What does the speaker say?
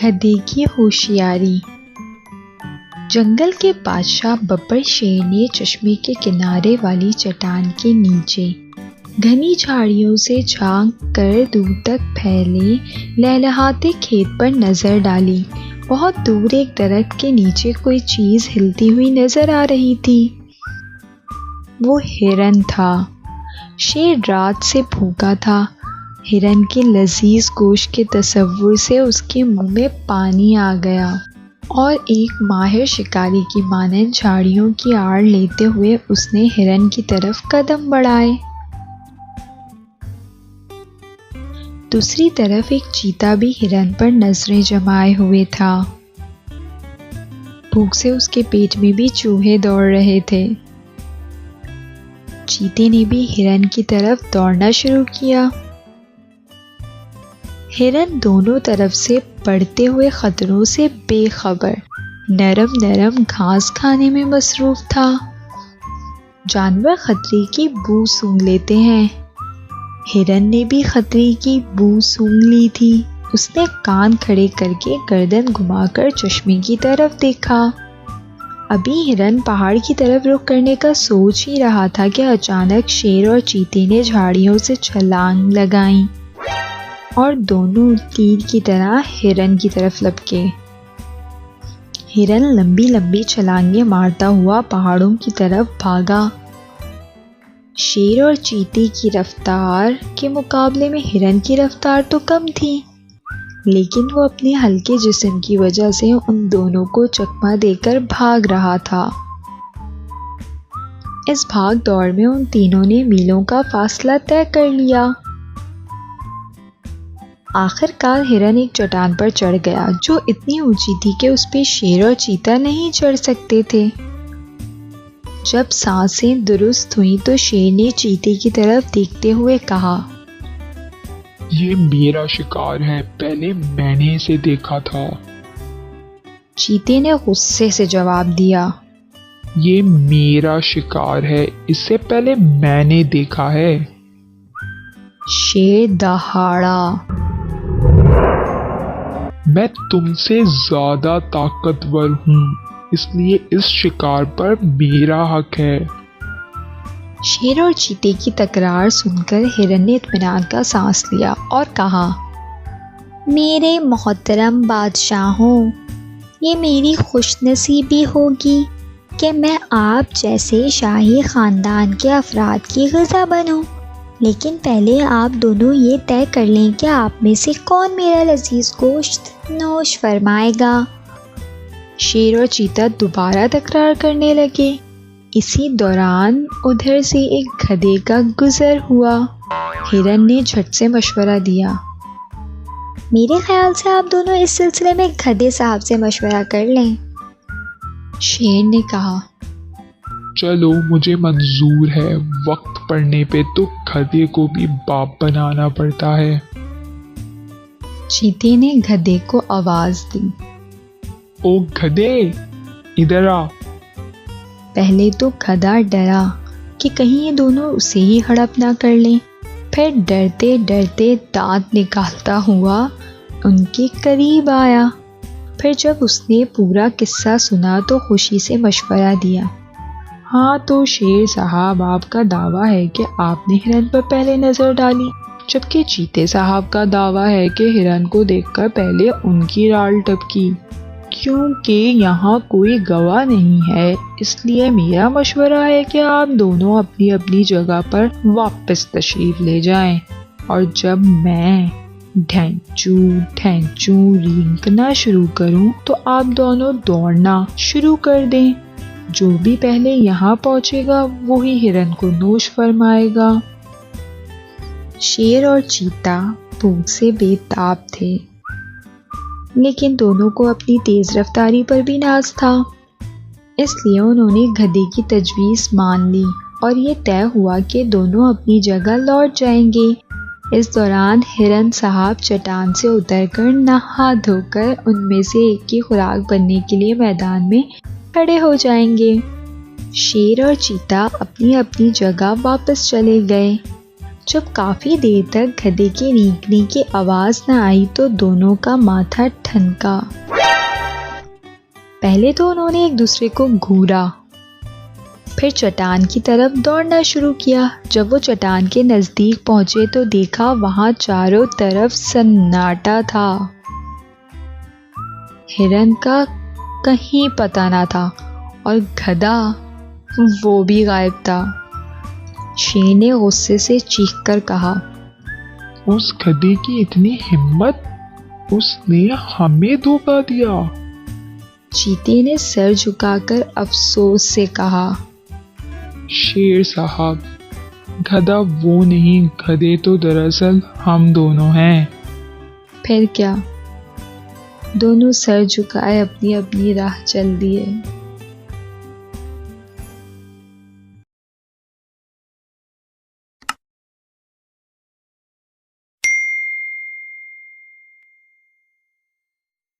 گدھے کی ہوشیاری۔ جنگل کے بادشاہ ببر شیر نے چشمے کے کنارے والی چٹان کے نیچے گھنی جھاڑیوں سے جھانک کر دور تک پھیلے لہلہاتے کھیت پر نظر ڈالی۔ بہت دور ایک درخت کے نیچے کوئی چیز ہلتی ہوئی نظر آ رہی تھی۔ وہ ہرن تھا۔ شیر رات سے بھوکا تھا۔ ہرن کے لذیذ گوشت کے تصور سے اس کے منہ میں پانی آ گیا اور ایک ماہر شکاری کی مانند جھاڑیوں کی آڑ لیتے ہوئے اس نے ہرن کی طرف قدم بڑھائے۔ دوسری طرف ایک چیتا بھی ہرن پر نظریں جمائے ہوئے تھا۔ بھوک سے اس کے پیٹ میں بھی چوہے دوڑ رہے تھے۔ چیتے نے بھی ہرن کی طرف دوڑنا شروع کیا۔ ہرن دونوں طرف سے بڑھتے ہوئے خطروں سے بے خبر نرم نرم گھاس کھانے میں مصروف تھا۔ جانور خطرے کی بو سونگھ لیتے ہیں۔ ہرن نے بھی خطرے کی بو سونگھ لی تھی۔ اس نے کان کھڑے کر کے گردن گھما کر چشمے کی طرف دیکھا۔ ابھی ہرن پہاڑ کی طرف رخ کرنے کا سوچ ہی رہا تھا کہ اچانک شیر اور چیتے نے جھاڑیوں سے چھلانگ لگائیں اور دونوں تیر کی طرح ہرن کی طرف لپکے۔ ہرن لمبی لمبی چھلانگیں مارتا ہوا پہاڑوں کی طرف بھاگا۔ شیر اور چیتے کی رفتار کے مقابلے میں ہرن کی رفتار تو کم تھی، لیکن وہ اپنے ہلکے جسم کی وجہ سے ان دونوں کو چکمہ دے کر بھاگ رہا تھا۔ اس بھاگ دوڑ میں ان تینوں نے میلوں کا فاصلہ طے کر لیا۔ آخر کار ہرن ایک چٹان پر چڑھ گیا جو اتنی اونچی تھی کہ اس پہ شیر اور چیتا نہیں چڑھ سکتے تھے۔ جب سانسیں درست ہوئیں تو شیر نے چیتے کی طرف دیکھتے ہوئے کہا، یہ میرا شکار ہے، پہلے میں نے اسے دیکھا تھا۔ چیتے نے غصے سے جواب دیا، یہ میرا شکار ہے، اس سے پہلے میں نے دیکھا ہے۔ شیر دہاڑا، میں تم سے زیادہ طاقتور ہوں، اس لیے اس شکار پر میرا حق ہے۔ شیر اور چیتے کی تکرار سن کر ہرن نے اطمینان کا سانس لیا اور کہا، میرے محترم بادشاہوں، یہ میری خوش نصیبی ہوگی کہ میں آپ جیسے شاہی خاندان کے افراد کی غذا بنوں، لیکن پہلے آپ دونوں یہ طے کر لیں کہ آپ میں سے کون میرا لذیذ گوشت نوش فرمائے گا۔ شیر اور چیتا دوبارہ تکرار کرنے لگے۔ اسی دوران ادھر سے ایک گدھے کا گزر ہوا۔ ہرن نے جھٹ سے مشورہ دیا، میرے خیال سے آپ دونوں اس سلسلے میں گدھے صاحب سے مشورہ کر لیں۔ شیر نے کہا، چلو مجھے منظور ہے، وقت پڑنے پہ تو گدھے کو بھی باپ بنانا پڑتا ہے۔ چیتے نے گدھے کو آواز دی، او گدھے، ادھر آ۔ پہلے تو گدھا ڈرا کہ کہیں یہ دونوں اسے ہی ہڑپ نہ کر لیں، پھر ڈرتے ڈرتے دانت نکالتا ہوا ان کے قریب آیا۔ پھر جب اس نے پورا قصہ سنا تو خوشی سے مشورہ دیا، ہاں تو شیر صاحب، آپ کا دعویٰ ہے کہ آپ نے ہرن پر پہلے نظر ڈالی، جبکہ چیتے صاحب کا دعویٰ ہے کہ ہرن کو دیکھ کر پہلے ان کی رال ٹپکی۔ کیونکہ یہاں کوئی گواہ نہیں ہے، اس لیے میرا مشورہ ہے کہ آپ دونوں اپنی اپنی جگہ پر واپس تشریف لے جائیں، اور جب میں ڈھینچو ڈھینچو رینکنا شروع کروں تو آپ دونوں دوڑنا شروع کر دیں۔ جو بھی پہلے یہاں پہنچے گا وہی ہرن کو نوش فرمائے گا۔ شیر اور چیتا بھوک سے بے تاب تھے، لیکن دونوں کو اپنی تیز رفتاری پر بھی ناز تھا، اس لیے انہوں نے گدھے کی تجویز مان لی اور یہ طے ہوا کہ دونوں اپنی جگہ لوٹ جائیں گے۔ اس دوران ہرن صاحب چٹان سے اتر کر نہا دھو کر ان میں سے ایک کی خوراک بننے کے لیے میدان میں کھڑے ہو جائیں گے۔ شیر اور چیتا اپنی اپنی جگہ واپس چلے گئے۔ جب کافی دیر تک گدھے کے ریگنے کی آواز نہ آئی تو دونوں کا ماتھا ٹھنکا۔ پہلے تو انہوں نے ایک دوسرے کو گھورا، پھر چٹان کی طرف دوڑنا شروع کیا۔ جب وہ چٹان کے نزدیک پہنچے تو دیکھا وہاں چاروں طرف سناٹا تھا، ہرن کا کہیں پتہ نہ تھا اور گدھا وہ بھی غائب تھا۔ شیر نے غصے سے چیخ کر کہا، اس گدھے کی اتنی ہمت، اس نے ہمیں دھوکہ دیا۔ چیتے نے سر جھکا کر افسوس سے کہا، شیر صاحب، گدھا وہ نہیں، گدھے تو دراصل ہم دونوں ہیں۔ پھر کیا؟ دونوں سر جھکائے اپنی اپنی راہ چل دیے۔